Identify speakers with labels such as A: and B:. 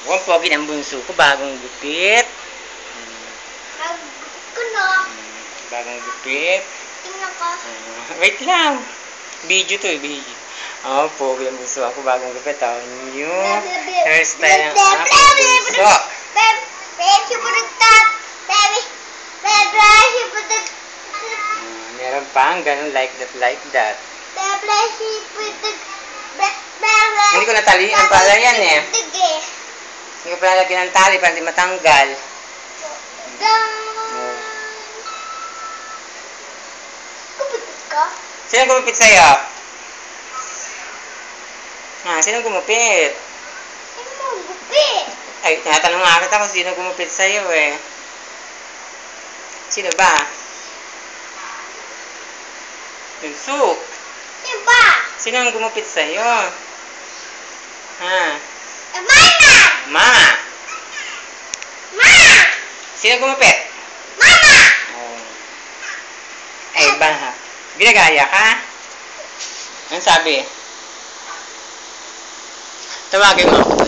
A: Mukhang pogi ng bunso ko, bagong gupit.
B: Gupit ko na.
A: Bagong gupit.
B: Tingnan ko.
A: Wait lang. Video to, video. Oh, pogi ng bunso ako, bagong gupit. New hairstyle ng aking bunso. Meron pang ganun, like that. Hindi ko natali ang pala yan eh. Hindi ko pala lagyan ng tali para hindi matanggal.
B: Gupit ka?
A: Sino gumupit sa'yo? Sino gumupit?
B: Sino mo gupit?
A: Ay, tinatanong nga kita kung sino gumupit sa'yo eh. Sino ba? Bunso.
B: Sino ba?
A: Sino ang gumupit sa'yo?
B: Mama!
A: Mama.
B: Mama!
A: Sino gumupit?
B: Mama!
A: Oh. Ay, ba? Ginagaya ka? Anong sabi? Tawagin mo.